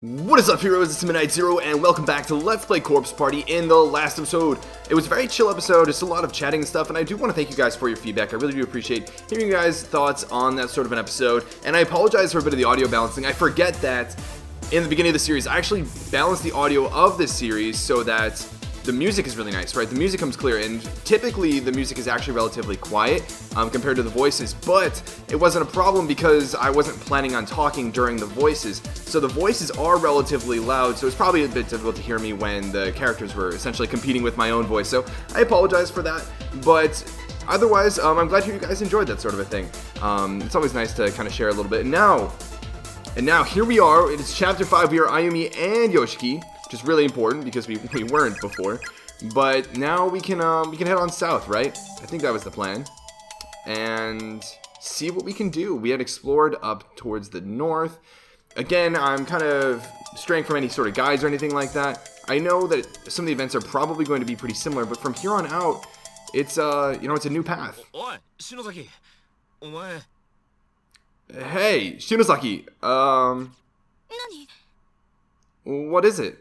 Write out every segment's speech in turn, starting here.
What is up, heroes? It's Midnight Zero, and welcome back to Let's Play Corpse Party. In the last episode, it was a very chill episode, just a lot of chatting and stuff, and I do want to thank you guys for your feedback. I really do appreciate hearing you guys' thoughts on that sort of an episode, and I apologize for a bit of the audio balancing. I forget that in the beginning of the series, I actually balanced the audio of this series so that the music is really nice, right? The music comes clear, and typically the music is actually relatively quiet compared to the voices, but it wasn't a problem because I wasn't planning on talking during the voices. So the voices are relatively loud, so it's probably a bit difficult to hear me when the characters were essentially competing with my own voice. So I apologize for that, but otherwise, I'm glad you guys enjoyed that sort of a thing. It's always nice to kind of share a little bit. And now here we are. It's chapter 5. We are Ayumi and Yoshiki, which is really important because we weren't before. But now we can head on south, right? I think that was the plan. And see what we can do. We had explored up towards the north. Again, I'm kind of straying from any sort of guides or anything like that. I know that some of the events are probably going to be pretty similar, but from here on out, it's it's a new path. Hey, Shinosaki. What is it?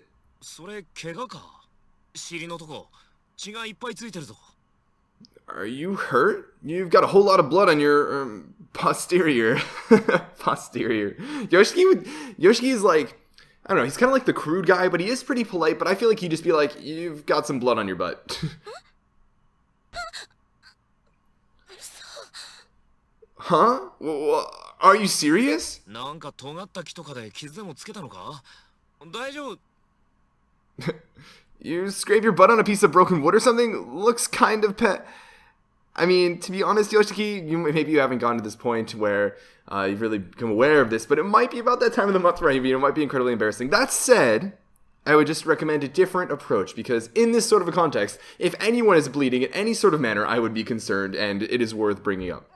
Are you hurt? You've got a whole lot of blood on your posterior. Posterior. Yoshiki is like, I don't know, he's kind of like the crude guy, but he is pretty polite, but I feel like he'd just be like, you've got some blood on your butt. Huh? Are you serious? You scrape your butt on a piece of broken wood or something? Looks kind of I mean, to be honest, Yoshiki, maybe you haven't gotten to this point where you've really become aware of this, but it might be about that time of the month where it might be incredibly embarrassing. That said, I would just recommend a different approach, because in this sort of a context, if anyone is bleeding in any sort of manner, I would be concerned, and it is worth bringing up.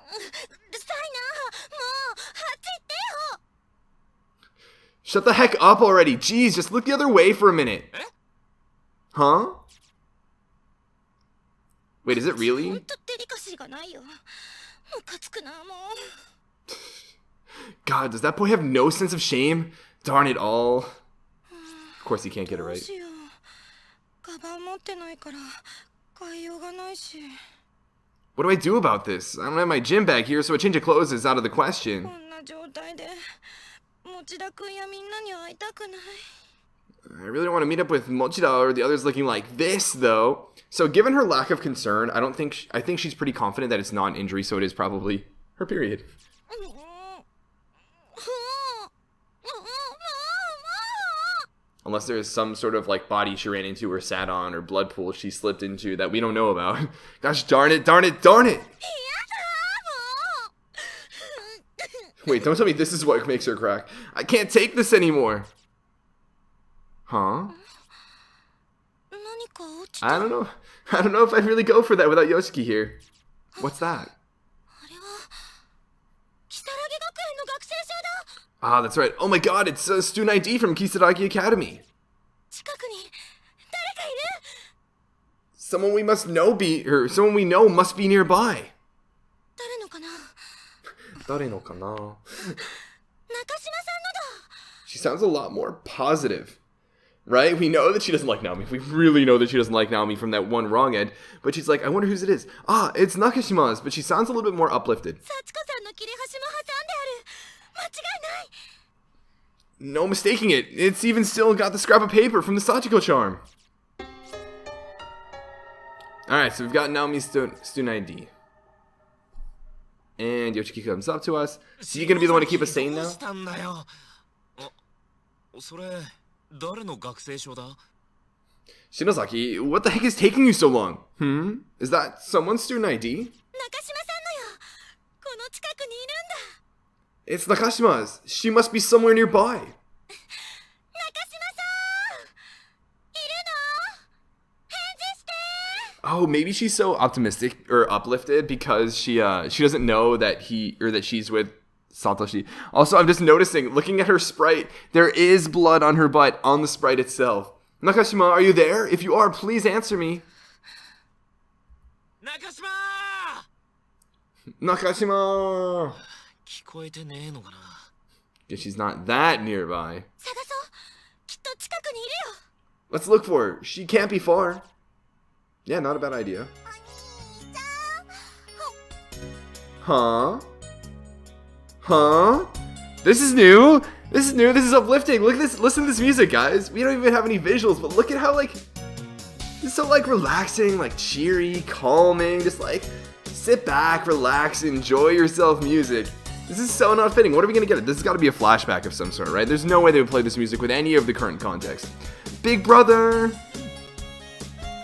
Shut the heck up already. Jeez, just look the other way for a minute. Huh? Wait, is it really? God, does that boy have no sense of shame? Darn it all. Of course he can't get it right. What do I do about this? I don't have my gym bag here, so a change of clothes is out of the question. I really don't want to meet up with Mochida or the others looking like this, though. So given her lack of concern, I think she's pretty confident that it's not an injury, so it is probably her period. Unless there is some sort of like body she ran into or sat on or blood pool she slipped into that we don't know about. Gosh darn it, darn it, darn it! Wait, don't tell me this is what makes her crack. I can't take this anymore. Huh? I don't know. I don't know if I'd really go for that without Yoshiki here. What's that? Ah, that's right. Oh my god, it's student ID from Kisaragi Academy. Someone we know must be nearby. She sounds a lot more positive, right? We know that she doesn't like Naomi. We really know that she doesn't like Naomi from that one wrong end. But she's like, I wonder whose it is. Ah, it's Nakashima's. But she sounds a little bit more uplifted. No mistaking it. It's even still got the scrap of paper from the Sachiko charm. Alright, so we've got Naomi's student ID. And Yoshiki comes up to us. So you gonna be the one to keep us sane now? Shinosaki, what the heck is taking you so long? Is that someone's student ID? It's Nakashima's. She must be somewhere nearby. Oh, maybe she's so optimistic or uplifted because she doesn't know that she's with Satoshi. Also, I'm just noticing, looking at her sprite, there is blood on her butt on the sprite itself. Nakashima, are you there? If you are, please answer me. Nakashima! Guess she's not that nearby. Let's look for her. She can't be far. Yeah, not a bad idea. Huh? Huh? This is new. This is new. This is uplifting. Look at this. Listen to this music, guys. We don't even have any visuals, but look at how, like, it's so, like, relaxing, like, cheery, calming. Just, like, sit back, relax, enjoy yourself music. This is so not fitting. What are we gonna get? This has got to be a flashback of some sort, right? There's no way they would play this music with any of the current context. Big brother.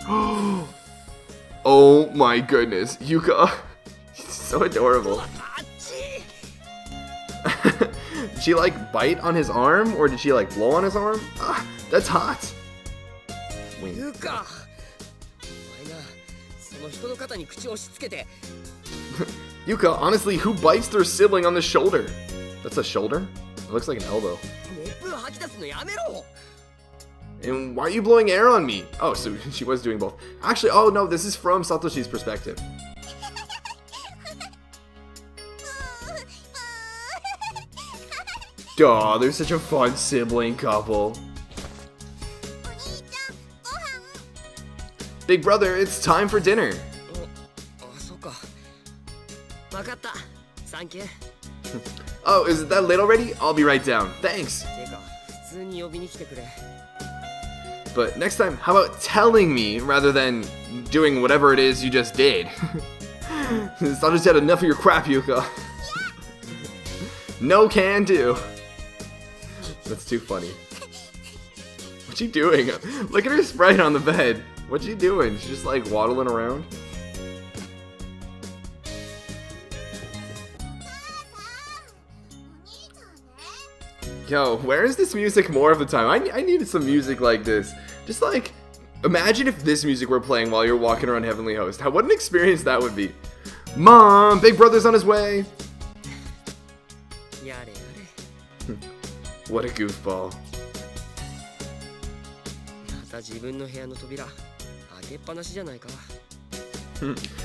Oh my goodness, Yuka. So adorable. Did she like bite on his arm, or did she like blow on his arm? Ah, that's hot. Yuka, honestly, who bites their sibling on the shoulder? That's a shoulder? It looks like an elbow. And why are you blowing air on me? Oh, so she was doing both. Actually, oh no, this is from Satoshi's perspective. Aw, they're such a fun sibling couple. Big brother, it's time for dinner. Oh, is it that late already? I'll be right down. Thanks. But next time, how about telling me rather than doing whatever it is you just did? I just had enough of your crap, Yuka. No can do. That's too funny. What's she doing? Look at her sprite on the bed. What's she doing? She's just like waddling around. Yo, where is this music more of the time? I needed some music like this. Just like, imagine if this music were playing while you're walking around Heavenly Host. What an experience that would be. Mom, Big Brother's on his way. What a goofball.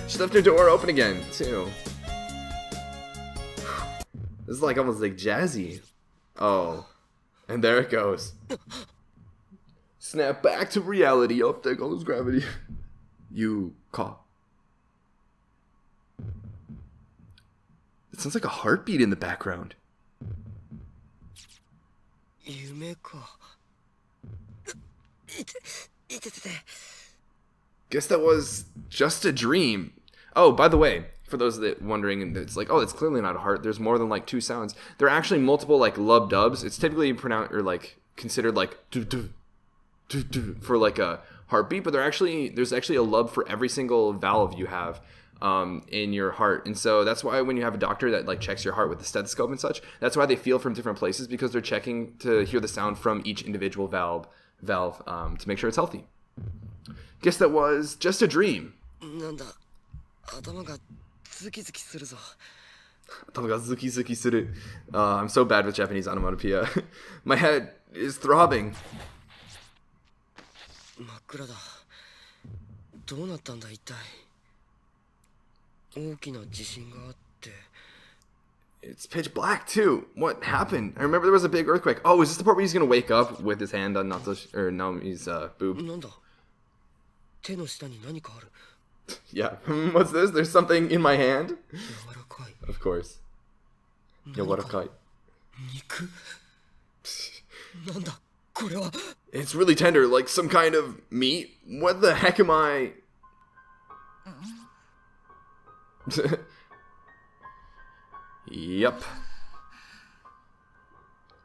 She left her door open again, too. This is like almost like jazzy. Oh, and there it goes. Snap back to reality. Oh, there goes gravity. You caught. It sounds like a heartbeat in the background. Guess that was just a dream. Oh, by the way, for those that wondering, it's like, oh, it's clearly not a heart. There's more than like two sounds. There are actually multiple like lub dubs. It's typically pronounced or like considered like for like a heartbeat, but there's actually a lub for every single valve you have in your heart. And so that's why when you have a doctor that like checks your heart with the stethoscope and such, that's why they feel from different places, because they're checking to hear the sound from each individual valve to make sure it's healthy. Guess that was just a dream. I'm so bad with Japanese onomatopoeia. My head is throbbing. It's pitch black too. What happened? I remember there was a big earthquake. Oh, is this the part where he's gonna wake up with his hand on Naomi's boob? Yeah. What's this? There's something in my hand? Of course. Yawarakai. It's really tender, like some kind of meat. What the heck am I? Yep.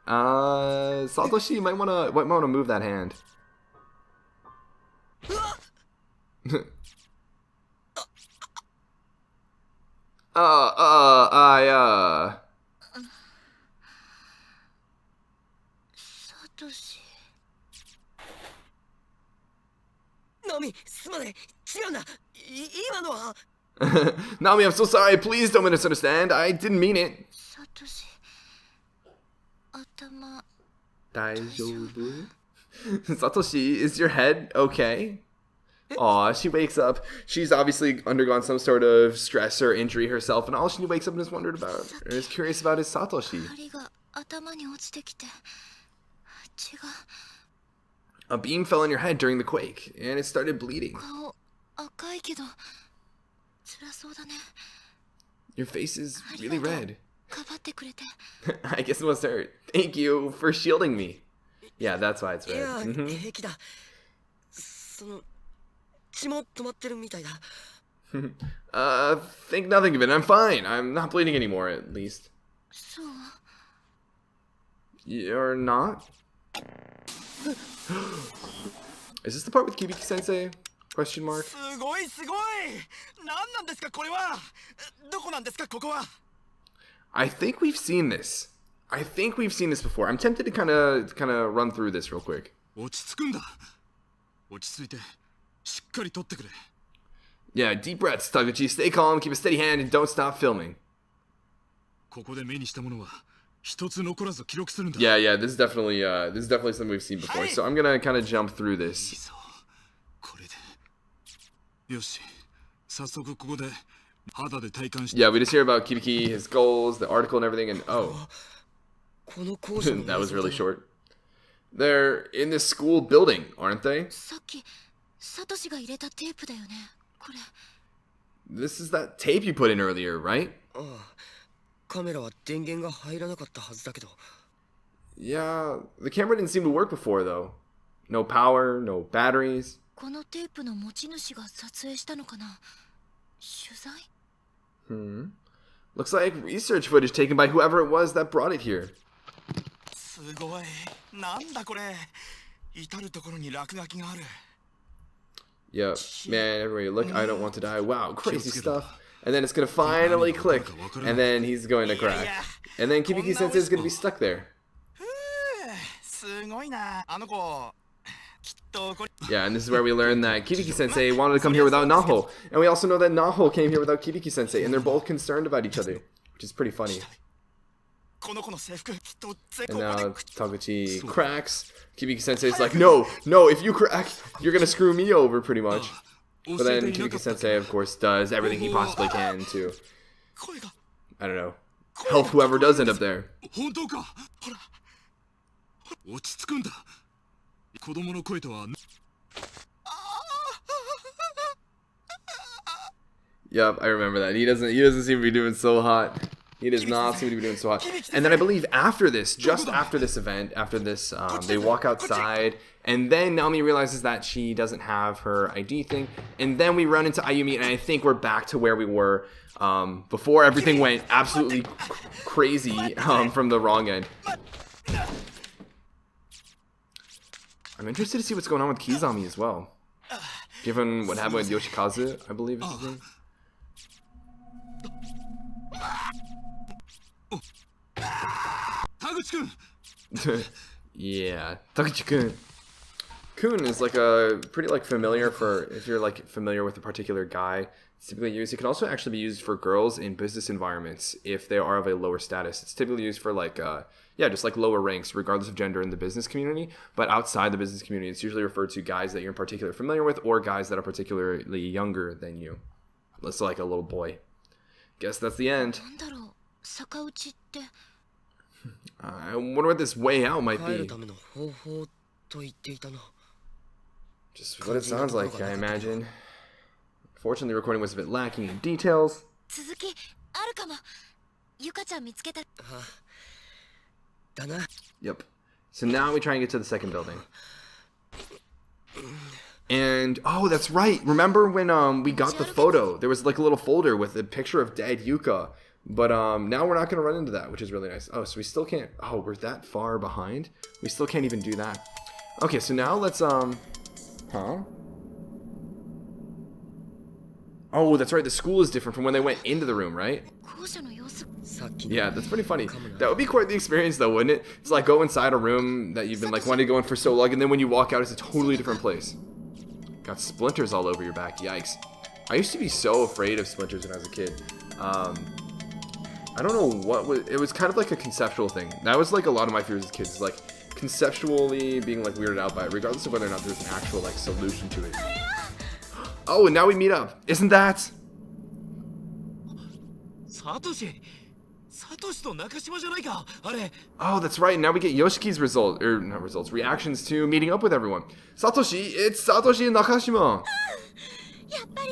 Satoshi might wanna move that hand. Satoshi. Naomi, Naomi, I'm so sorry. Please don't misunderstand. I didn't mean it. Satoshi. Atama. Daijoubu? Satoshi, is your head okay? Aw, she wakes up. She's obviously undergone some sort of stress or injury herself, and all she wakes up and is wondered about, or is curious about, is Satoshi. A beam fell on your head during the quake, and it started bleeding. 顔赤いけど辛そうだね。 Your face is really red. かばってくれて。 I guess it must hurt. Thank you for shielding me. Yeah, that's why it's いや、 red. Mhm. 平気だ。その血も止まってるみたいだ。 Think nothing of it. I'm fine. I'm not bleeding anymore, at least. そう。 You're not? Is this the part with Kibiki-sensei? Question mark. すごいすごい。何なんですかこれは。どこなんですかここは。 I think we've seen this. I think we've seen this before. I'm tempted to kind of run through this real quick. 落ち着くんだ。落ち着いてしっかり取ってくれ。 Yeah, deep breaths, Taguchi. Stay calm, keep a steady hand, and don't stop filming. ここで目にしたものは一つ残らず記録するんだ。 Yeah, this is definitely something we've seen before. So I'm gonna kind of jump through いい this. ぞ。これで。よし。早速ここで肌で体感して。 Yeah, we just hear about Kibiki, his goals, the article, and everything, and oh, この校舎の that was really short. They're in this school building, aren't they? さっきサトシが入れたテープだよね。これ。 This is that tape you put in earlier, right? ああ。カメラは電源が入らなかったはずだけど。 Yeah, the camera didn't seem to work before, though. No power, no batteries. このテープの持ち主が撮影したのかな。取材。 Looks like research footage taken by whoever it was that brought it here. すごい。なんだこれ。至る所に落書きがある。 Yep, man, everywhere you look, I don't want to die. Wow, crazy stuff. And then it's gonna finally click, and then he's going to crack. And then Kibiki-sensei is gonna be stuck there. すごいな。あの子。きっとこれ。 Yeah, and this is where we learn that Kibiki-sensei wanted to come here without Naho. And we also know that Naho came here without Kibiki-sensei, and they're both concerned about each other, which is pretty funny. この子の制服きっと絶 And 好 now まで。 Taguchi cracks. Kibiki-sensei's like, no, if you crack, you're gonna screw me over, pretty much. But then Kibiki-sensei, of course, does everything he possibly can to, 声が。 I don't know, help whoever does end up there. 本当か。ほら。落ち着くんだ。子供の声とは。 Yep, I remember that. He doesn't seem to be doing so hot. He does not seem to be doing so hot. And then I believe after this, just after this event, after this, they walk outside, and then Naomi realizes that she doesn't have her ID thing, and then we run into Ayumi, and I think we're back to where we were before everything went absolutely crazy from the wrong end. I'm interested to see what's going on with Kizami as well, given what happened with Yoshikazu, I believe is his name. Yeah, Taguchi-kun. Kun is like a pretty like familiar for if you're like familiar with a particular guy. It's typically used. It can also actually be used for girls in business environments if they are of a lower status. It's typically used for like just like lower ranks, regardless of gender in the business community. But outside the business community, it's usually referred to guys that you're in particular familiar with or guys that are particularly younger than you. Let's like a little boy. Guess that's the end. なんだろう。逆打ちって。 I wonder what this way out might 帰る be. ための方法と言っていたな。 Just what it sounds like, I imagine. Fortunately, the recording was a bit lacking in details. 続きあるかも。ゆかちゃん見つけた。だな。 Yep. So now we try and get to the second building. And, oh, that's right. Remember when we got the photo? There was like a little folder with a picture of dead Yuka. But now we're not going to run into that, which is really nice. Oh, so we still can't... Oh, we're that far behind? We still can't even do that. Okay, so now let's... Huh? Oh, that's right. The school is different from when they went into the room, right? 校舎の様子。さっき。 Yeah, that's pretty funny. That would be quite the experience, though, wouldn't it? It's like go inside a room that you've been like wanting to go in for so long, and then when you walk out, it's a totally different place. Got splinters all over your back. Yikes. I used to be so afraid of splinters when I was a kid. I don't know what was... It was kind of like a conceptual thing. That was like a lot of my fears as kids. Like conceptually being like weirded out by it, regardless of whether or not there's an actual like solution to it. Oh, and now we meet up. Isn't that? サトシ。サトシと中島じゃないかあれ。 Oh, that's right. Now we get Yoshiki's reactions to meeting up with everyone. Satoshi, it's Satoshi and Nakashima. やっぱ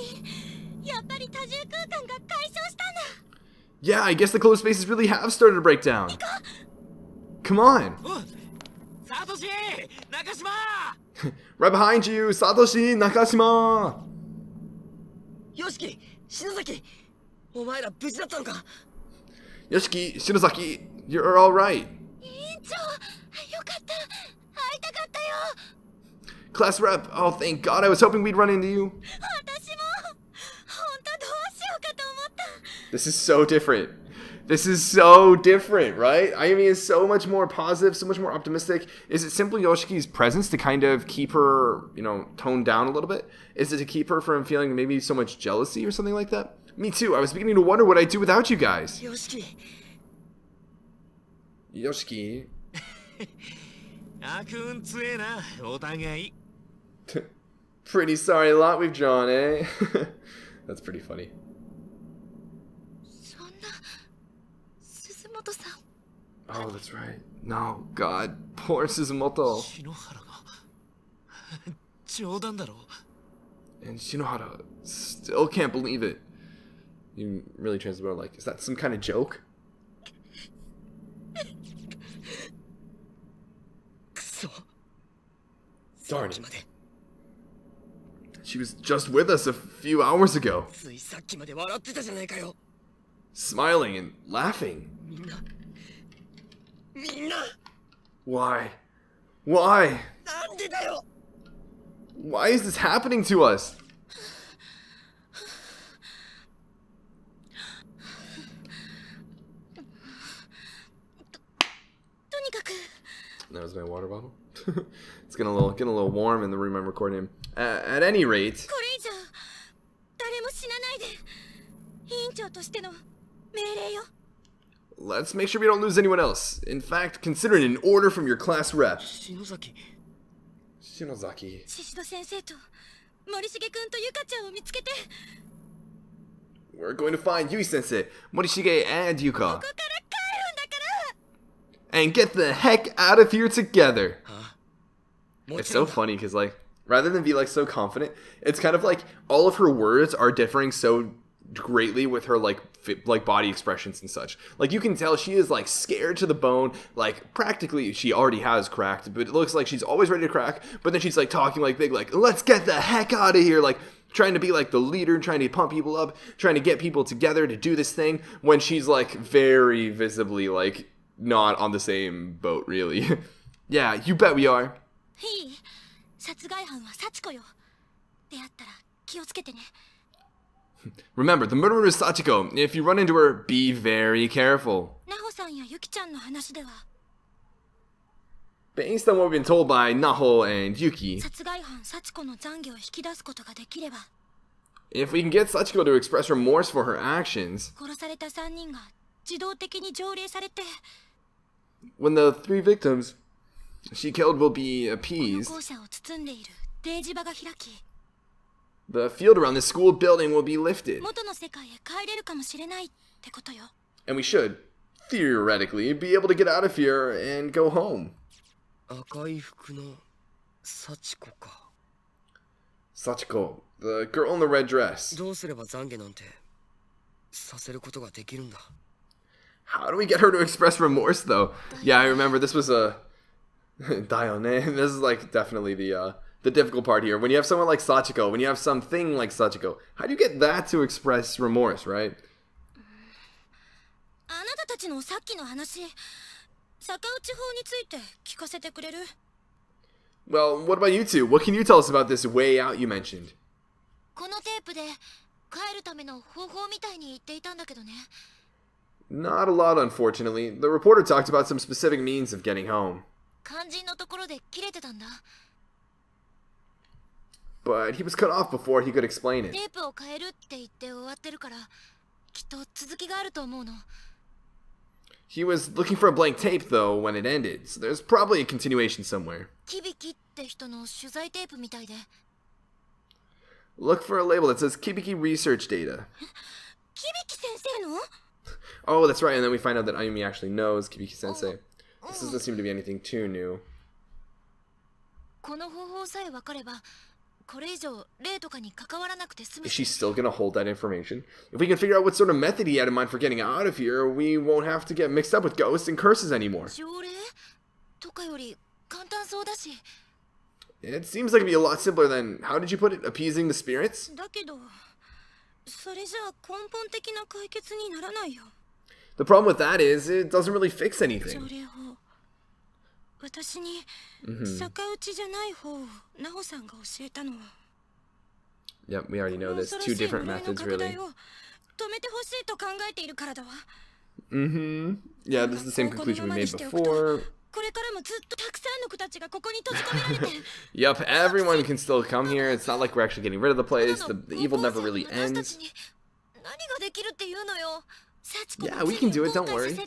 り多重空間が解消したんだ。 Yeah, I guess the closed spaces really have started to break down. Come on. サトシ中島 Right behind you, Satoshi Nakashima. よしき篠崎お前ら無事だったのか。 Yoshiki, Shinozaki, you're all right. 委員長、よかった。会いたかったよ。 Class rep, oh thank God, I was hoping we'd run into you. 私も本当どうしようかと思った。 This is so different. This is so different, right? Ayumi is so much more positive, so much more optimistic. Is it simply Yoshiki's presence to kind of keep her, toned down a little bit? Is it to keep her from feeling maybe so much jealousy or something like that? Me too. I was beginning to wonder what I'd do without you guys. よしき Yoshiki. 悪運強えなお互い。 Pretty sorry lot we've drawn, eh? That's pretty funny. そんな鈴本さん。 Oh, that's right. No, God. Poor Suzumoto. 篠原が冗談だろ。 And Shinohara still can't believe it. You really translate like, is that some kind of joke? くそ Darn さっき it. まで She was just with us a few hours ago, ついさっきまで笑ってたじゃないかよ。 smiling and laughing. みんなみんな Why? Why? なんでだよ。 Why is this happening to us? とにかく That was my water bottle. It's getting a little warm in the room I'm recording in. At any rate, これ以上誰も死なないで。委員長としての命令よ。 let's make sure we don't lose anyone else. In fact, consider it an order from your class rep. 篠崎 Shinozaki. 宍戸先生と森重君とゆかちゃんを見つけて、 We're going to find Yui Sensei, Morishige, and こ Yuka. こから帰るんだから。 And get the heck out of here together. も It's ちろ so んだ funny because, like, rather than be, like, so confident, it's kind of like all of her words are differing so greatly with her, like, body expressions and such. Like, you can tell she is, like, scared to the bone. Like, practically, she already has cracked, but it looks like she's always ready to crack. But then she's, like, talking, like, big, like, let's get the heck out of here. Like, trying to be, like, the leader, trying to pump people up, trying to get people together to do this thing when she's, like, very visibly, like, not on the same boat, really. Yeah, you bet we are. いい。殺害犯は幸子よ。出会ったら気をつけてね。 Remember, the murderer is Sachiko. If you run into her, be very careful. 奈穂さんやゆきちゃんの話では、 Based on what we've been told by Naho and Yuki, 殺害犯幸子の懺悔を引き出すことができれば、 if we can get Sachiko to express remorse for her actions, 殺された3人が自動的に条例されて、 when the 3 victims she killed will be この appeased, 校舎を包んでいる掲示板が開き、 the field around the school building will be lifted. 元の世界へ帰れるかもしれないってことよ。 And we should, theoretically, be able to get out of here and go home. 赤い服の幸子か。 Sachiko, the girl in the red dress. どうすれば懺悔なんてさせることができるんだ。 How do we get her to express remorse, though? Yeah, I remember this was a... Daione. This is, like, definitely the difficult part here. When you have someone like Sachiko, when you have something like Sachiko, how do you get that to express remorse, right? あなたたちのさっきの話、逆打ち法について聞かせてくれる？ Well, what about you two? What can you tell us about this way out you mentioned? このテープで帰るための方法みたいに言っていたんだけどね。 Not a lot, unfortunately. The reporter talked about some specific means of getting home. 肝心のところで切れてたんだ。 But he was cut off before he could explain it. テープを変えるって言って終わってるから、きっと続きがあると思うの。 He was looking for a blank tape, though, when it ended, so there's probably a continuation somewhere. キビキって人の取材テープみたいで。 Look for a label that says Kibiki Research Data. キビキ先生の？ Oh, that's right. And then we find out that Ayumi actually knows Kibiki-sensei. This doesn't seem to be anything too new. この方法さえ分かれば、これ以上霊とかに関わらなくて済む Is し。 she still gonna hold that information? If we can figure out what sort of method he had in mind for getting out of here, we won't have to get mixed up with ghosts and curses anymore. 条例とかより簡単そうだし。 It seems like it'd be a lot simpler than, how did you put it, appeasing the spirits? だけど、それじゃあ根本的な解決にならないよ。 The problem with that is, it doesn't really fix 条 anything. 例法。私に逆打ちじゃない方をナオさんが教えたのは。 Yep, we already know this. Two different methods, really. 止めてほしいと考えているからだわ。 Yeah, this is the same conclusion we made before. これからもずっとたくさんの子たちがここに閉じ込められて。 Yep, everyone can still come here. It's not like we're actually getting rid of the place. The evil never really ends. 何ができるっていうのよ。 Yeah, we can do it, don't worry. その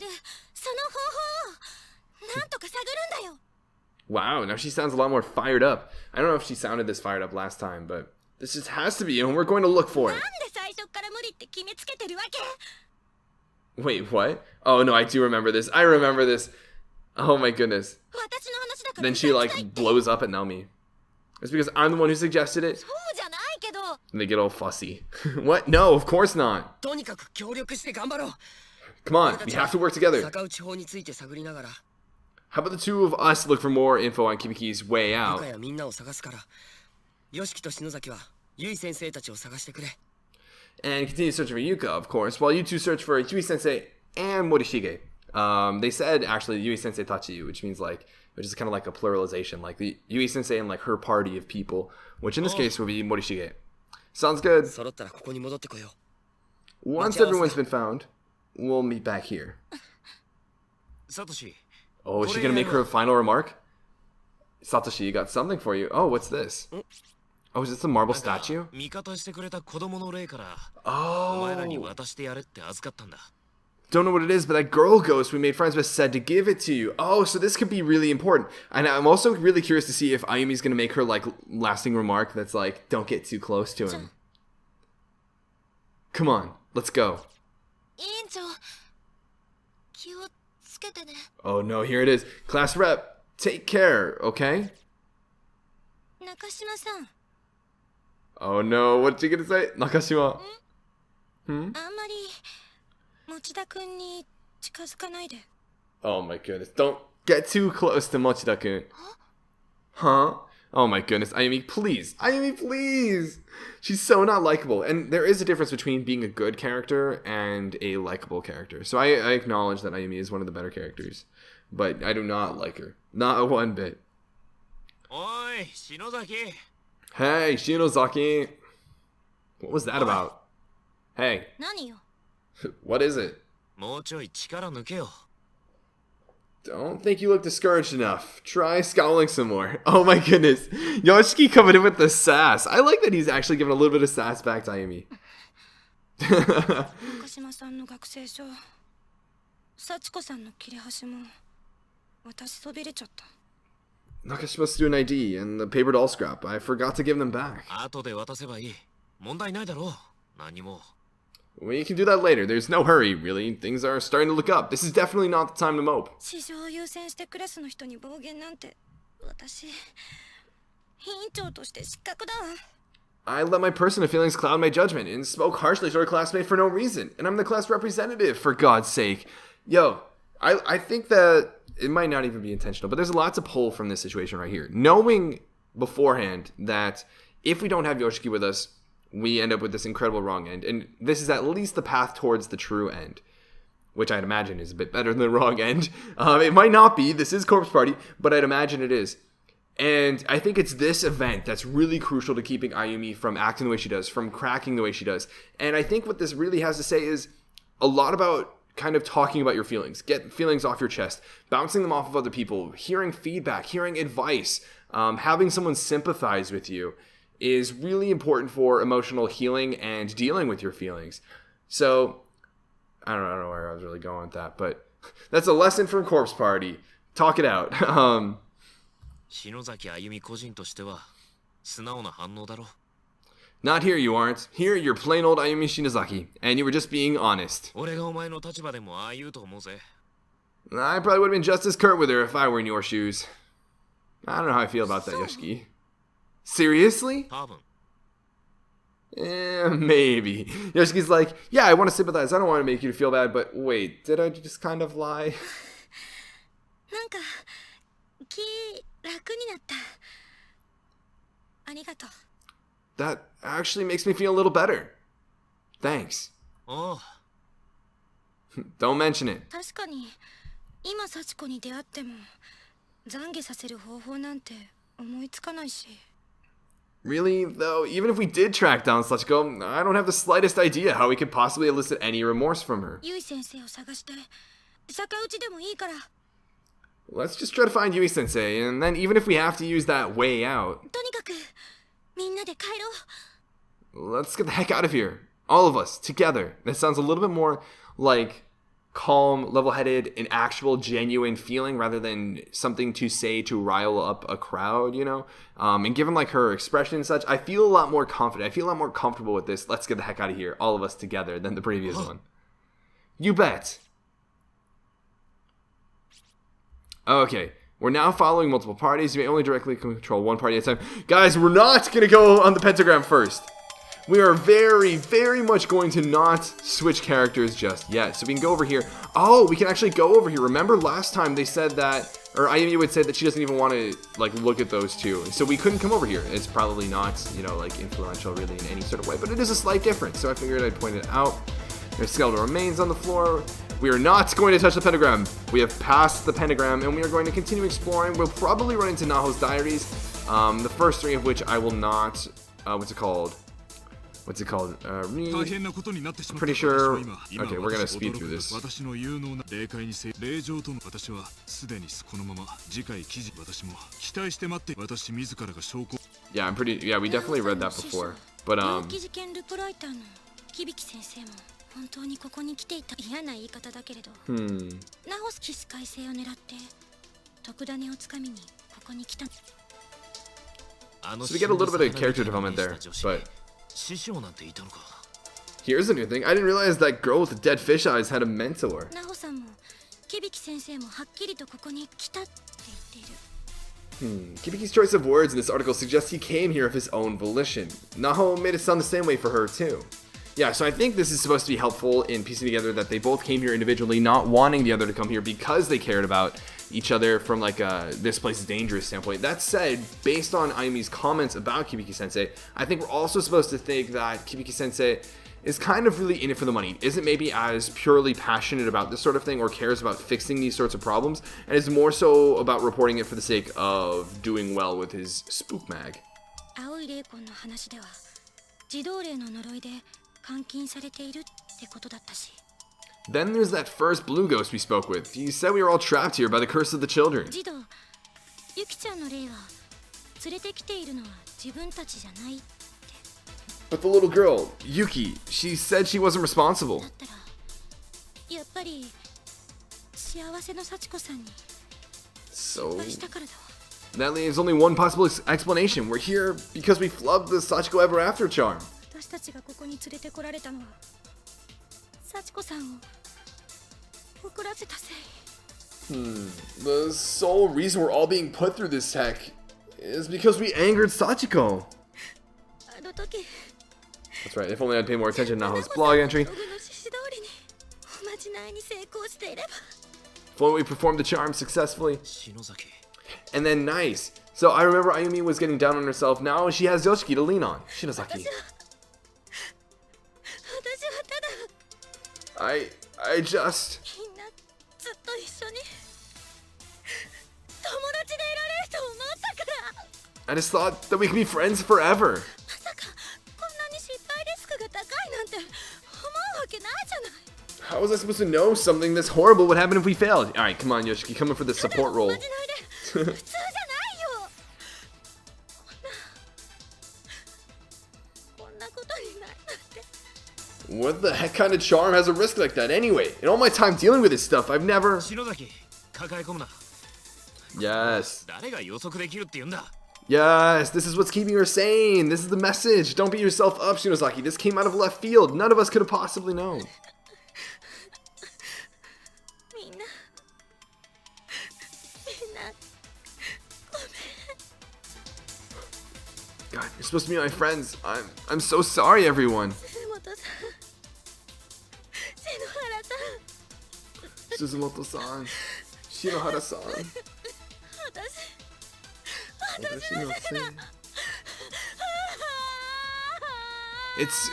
方法をなんとか探るんだよ。 Wow, now she sounds a lot more fired up. I don't know if she sounded this fired up last time, but this just has to be, and we're going to look for な it. んで最初から無理って決めつけてるわけ？ Wait, what? Oh no, I do remember this. I remember this. Oh my goodness. 私の話だから。 Then she like blows up at Naomi. It's because I'm the one who suggested it. そうじゃないけど。 And they get all fussy. What? No, of course not. とにかく協力して頑張ろう。 Come on, we have to work together. 逆打ち法について探りながら、 How about the two of us look for more info on Kibiki's way 部 out? 下やみんなを探すから、yoshikiと篠崎はゆい先生たちを探してくれ。 And continue searching for Yuka, of course, while you two search for Yui Sensei and Morishige. They said actually Yui Sensei Tachi, which means like, which is kind of like a pluralization, like the Yui Sensei and like her party of people, which in this case would be Morishige. Sounds good. 揃ったらここに戻ってこよ Once everyone's been found, we'll meet back here. う。サトシ、 Oh, is she gonna make her final remark? Satoshi got something for you. Oh, what's this? Oh, is this a marble statue? 味方してくれた子供の霊からお Oh. 前らに渡してやれって預かったんだ。 Don't know what it is, but that girl ghost we made friends with said to give it to you. Oh, so this could be really important. And I'm also really curious to see if Ayumi's gonna make her like lasting remark that's like, don't get too close to him. Come on, let's go. 委員長、気をつけてね。 Oh no, here it is. Class rep, take care, okay? 中島さん、 Oh no, what's she gonna say? Nakashima. あんまり持田くんに近づかないで。 Oh my goodness, don't get too close to Mochida-kun. Huh? Oh my goodness, Ayumi, please. Ayumi, please. She's so not likable. And there is a difference between being a good character and a likable character. So I acknowledge that Ayumi is one of the better characters. But I do not like her. Not one bit. おい、篠崎。 Hey, Shinozaki. What was that about? Hey, 何よ。 what is it? もうちょい力抜けよ。 Don't think you look discouraged enough. Try scowling some more. Oh my goodness. Yoshiki coming in with the sass. I like that he's actually giving a little bit of sass back to Ayumi. 中島さんの学生証、幸子さんの切れ端も私そびれちゃった。 Nakashima's student ID and the paper doll scrap. I forgot to give them back. 後で渡せばいい。問題ないだろう。何も。 We can do that later. There's no hurry, really. Things are starting to look up. This is definitely not the time to mope. 市場を優先してクラスの人に暴言なんて、私、委員長として失格だ。 I let my personal feelings cloud my judgment and spoke harshly to our classmate for no reason. And I'm the class representative, for God's sake. Yo, I think that it might not even be intentional, but there's a lot to pull from this situation right here. Knowing beforehand that if we don't have Yoshiki with us, we end up with this incredible wrong end. And this is at least the path towards the true end, which I'd imagine is a bit better than the wrong end. It might not be. This is Corpse Party, but I'd imagine it is. And I think it's this event that's really crucial to keeping Ayumi from acting the way she does, from cracking the way she does. And I think what this really has to say is a lot about kind of talking about your feelings. Get feelings off your chest, bouncing them off of other people, hearing feedback, hearing advice, having someone sympathize with you is really important for emotional healing and dealing with your feelings. So, I don't know where I was really going with that, but that's a lesson from Corpse Party. Talk it out. 篠崎あゆみ個人としては素直な反応だろ。Not here, you aren't. Here, you're plain old Ayumi Shinozaki, and you were just being honest. 俺がお前の立場でもああ言うと思うぜ。 I probably would have been just as curt with her if I were in your shoes. I don't know how I feel about that, Yoshiki. Seriously? 多分。 Maybe. Yoshiki's like, yeah, I want to sympathize. I don't want to make you feel bad, but wait, did I just kind of lie? なんか気楽になった。ありがとう。 That actually makes me feel a little better. Thanks. おう。 Don't mention it. 確かに今幸子に出会っても懺悔させる方法なんて思いつかないし。 Really, though, even if we did track down Sachiko, I don't have the slightest idea how we could possibly elicit any remorse from her. ゆい先生を探して逆打ちでもいいから。 Let's just try to find Yui Sensei, and then even if we have to use that way out, とにかくみんなで帰ろう。 let's get the heck out of here. All of us, together. That sounds a little bit more like calm, level-headed, an actual genuine feeling rather than something to say to rile up a crowd, you know? And given like her expression and such, I feel a lot more confident. I feel a lot more comfortable with this. Let's get the heck out of here, all of us together, than the previous one. You bet. Okay, we're now following multiple parties. You may only directly control one party at a time. Guys, we're not going to go on the pentagram first. We are very, very much going to not switch characters just yet. So we can go over here. Oh, we can actually go over here. Remember last time they said that, or Ayumi would say that she doesn't even want to like look at those two. So we couldn't come over here. It's probably not, you know, like influential really in any sort of way, but it is a slight difference. So I figured I'd point it out. There's skeletal remains on the floor. We are not going to touch the pentagram. We have passed the pentagram and we are going to continue exploring. We'll probably run into Naho's diaries. The first three of which I will not, what's it called? Read. Pretty sure. Okay, we're gonna speed through this. Yeah, I'm pretty. Yeah, we definitely read that before. But 事件ルポライターの響先生も本当にここに来ていた。嫌な言い方だけれど。ナホス起死回生を狙って特ダネをつかみにここに来た。 So we get a little bit of character development there, but 師匠なんていたのか。 here's a new thing. I didn't realize that girl with the dead fish eyes had a mentor. ナホさんも響先生もはっきりとここに来たって言っている。 Kibiki's choice of words in this article suggests he came here of his own volition. Naho made it sound the same way for her too. Yeah, so I think this is supposed to be helpful in piecing together that they both came here individually, not wanting the other to come here because they cared about each other from like this place is dangerous standpoint. That said, based on Ayumi's comments about Kibiki Sensei, I think we're also supposed to think that Kibiki Sensei is kind of really in it for the money, isn't maybe as purely passionate about this sort of thing or cares about fixing these sorts of problems, and is more so about reporting it for the sake of doing well with his spook mag. 青い霊魂の話では自動霊の呪いで監禁されているってことだったし。 Then there's that first blue ghost we spoke with. He said we were all trapped here by the curse of the children. 児童、ユキちゃんの霊は連れてきているのは自分たちじゃないって。 But the little girl, Yuki, she said she wasn't responsible. だったらやっぱり幸せの幸子さんに So 失敗したからだわ。 that leaves only one possible explanation. We're here because we flubbed the Sachiko Ever After charm. 私たちがここに連れてこられたのは幸子さんを怒らせたせい。 The sole reason we're all being put through this tech is because we angered Sachiko. あの時 That's right. If only I'd pay more attention to Naho's blog entry. ログの指示通りにおまじないに成功していれば。 If only we performed the charm successfully. 篠崎。 And then nice. So I remember Ayumi was getting down on herself. Now she has Yoshiki to lean on. Shinozaki. 私はただ I just... みんなずっと一緒に友達でいられると思ったから。 I just thought that we could be friends forever. まさかこんなに失敗リスクが高いなんて思うわけないじゃない。 How was I supposed to know something this horrible would happen if we failed? Alright, come on, Yoshiki. Come in for the support お role. まじないで普通じゃないよ。こんなことになるなんて。 What the heck kind of charm has a risk like that anyway? In all my time dealing with this stuff, I've never... 篠崎、抱え込むな。 Yes. 誰が予測できるって言うんだ。Yes, this is what's keeping her sane. This is the message. Don't beat yourself up, Shinozaki. This came out of left field. None of us could have possibly known. みんな God, you're supposed to be my friends. I'm so sorry, everyone. 鈴本さん Suzumoto-san, Shinohara-san. 私のせい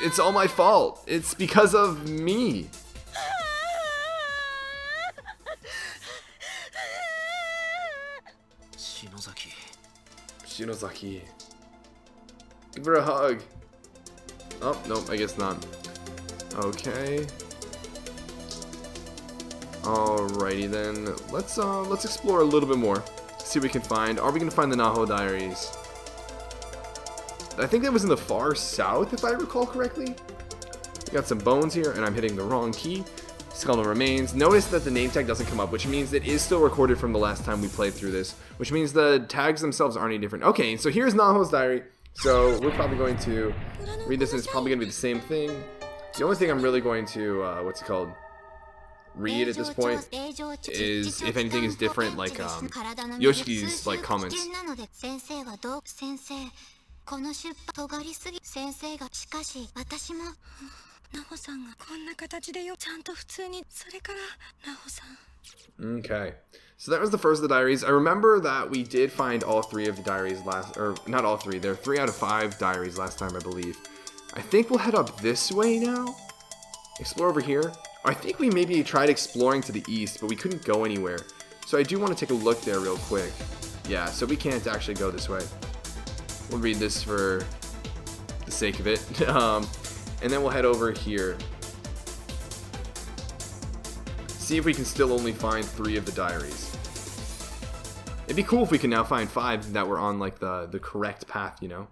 It's all my fault. It's because of me. Shinozaki. Give her a hug. Oh, nope, I guess not. Okay. Alrighty then. Let's explore a little bit more. See what we can find. Are we gonna find the Naho Diaries? I think that was in the far south, if I recall correctly. We got some bones here, and I'm hitting the wrong key. Skeletal remains. Notice that the name tag doesn't come up, which means it is still recorded from the last time we played through this, which means the tags themselves aren't any different. Okay, so here's Naho's diary. So we're probably going to read this, and it's probably going to be the same thing. The only thing I'm really going to, read at this point is if anything is different, like Yoshiki's like comments. この出版尖りすぎ先生がしかし私もナホさんがこんな形でよちゃんと普通にそれからナホさん Okay, so that was the first of the diaries. I remember that we did find all three of the diaries last, or not all three, there are 3 out of 5 diaries last time, I believe. I think we'll head up this way now. Explore over here. I think we maybe tried exploring to the east, but we couldn't go anywhere. So I do want to take a look there real quick. Yeah, so we can't actually go this way. We'll read this for the sake of it. And then we'll head over here. See if we can still only find 3 of the diaries. It'd be cool if we can now find 5 that we're on like the correct path, you know?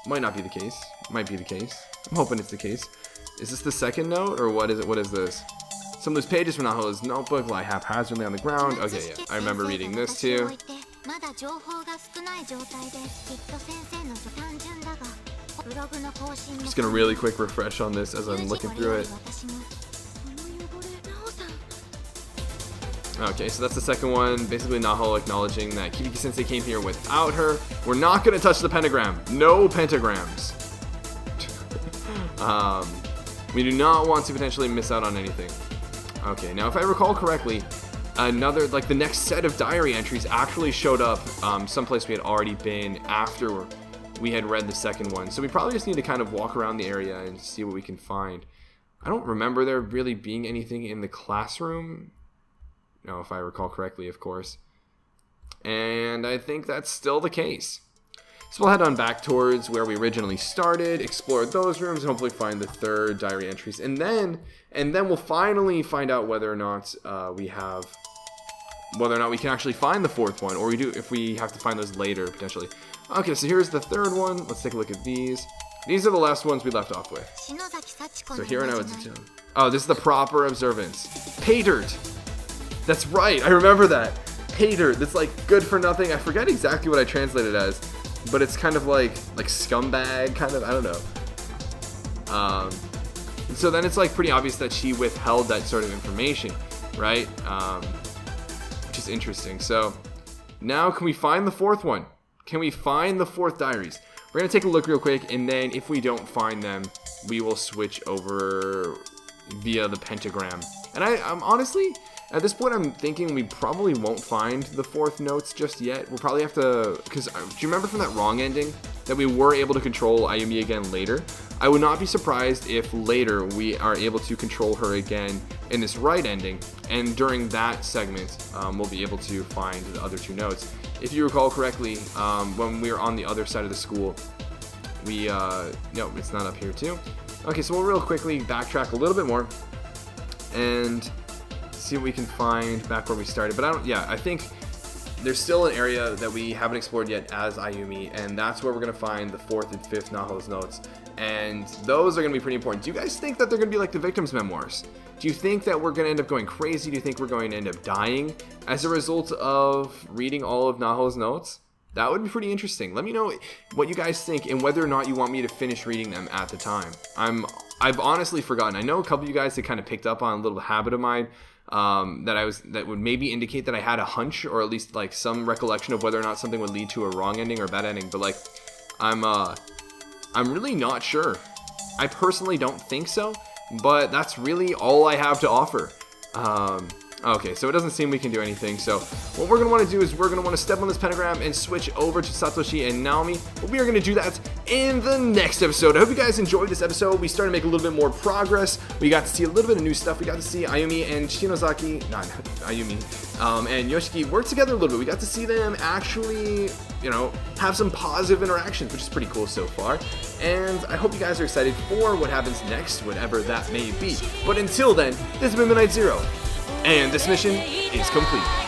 Might not be the case. Might be the case. I'm hoping it's the case. Is this the second note, or what is it? What is this? Some loose pages from Naho's notebook lie haphazardly on the ground. Okay, yeah. I remember reading this too. I'm just gonna really quick refresh on this as I'm looking through it. Okay, so that's the second one. Basically, Naho acknowledging that Kibiki-sensei came here without her. We're not gonna touch the pentagram. No pentagrams. We do not want to potentially miss out on anything. Okay, now if I recall correctly, another, like the next set of diary entries actually showed up someplace we had already been after we had read the second one. So we probably just need to kind of walk around the area and see what we can find. I don't remember there really being anything in the classroom. No, if I recall correctly, of course. And I think that's still the case. So we'll head on back towards where we originally started, explore those rooms, and hopefully find the 3rd diary entries. And then we'll finally find out whether or not we can actually find the 4th one, or if we have to find those later, potentially. Okay, so here's the 3rd one. Let's take a look at these. These are the last ones we left off with. So here and now it's... Oh, this is the proper observance. Pay dirt! That's right, I remember that. Pay dirt, that's like good for nothing. I forget exactly what I translated as, but it's kind of like scumbag, kind of, I don't know. So then it's like pretty obvious that she withheld that sort of information, right? Which is interesting. So now can we find the 4th one? Can we find the 4th diaries? We're going to take a look real quick, and then if we don't find them, we will switch over via the pentagram. And I'm honestly, at this point, I'm thinking we probably won't find the 4th notes just yet. We'll probably have to, because do you remember from that wrong ending that we were able to control Ayumi again later? I would not be surprised if later we are able to control her again in this right ending, and during that segment, we'll be able to find the other 2 notes. If you recall correctly, when we were on the other side of the school, no, it's not up here too. Okay, so we'll real quickly backtrack a little bit more and see what we can find back where we started. But I think there's still an area that we haven't explored yet as Ayumi, and that's where we're going to find the 4th and 5th Naho's notes. And those are going to be pretty important. Do you guys think that they're going to be like the victims' memoirs? Do you think that we're going to end up going crazy? Do you think we're going to end up dying as a result of reading all of Naho's notes? That would be pretty interesting. Let me know what you guys think and whether or not you want me to finish reading them at the time. I've honestly forgotten. I know a couple of you guys had kind of picked up on a little habit of mine that would maybe indicate that I had a hunch, or at least like some recollection of whether or not something would lead to a wrong ending or a bad ending. But like, I'm really not sure. I personally don't think so, but that's really all I have to offer. Okay, so it doesn't seem we can do anything. So what we're going to want to do is we're going to want to step on this pentagram and switch over to Satoshi and Naomi. But we are going to do that in the next episode. I hope you guys enjoyed this episode. We started to make a little bit more progress. We got to see a little bit of new stuff. We got to see Ayumi and Shinozaki, not Ayumi, and Yoshiki work together a little bit. We got to see them actually, you know, have some positive interactions, which is pretty cool so far. And I hope you guys are excited for what happens next, whatever that may be. But until then, this has been Midnight Zero. And this mission is complete.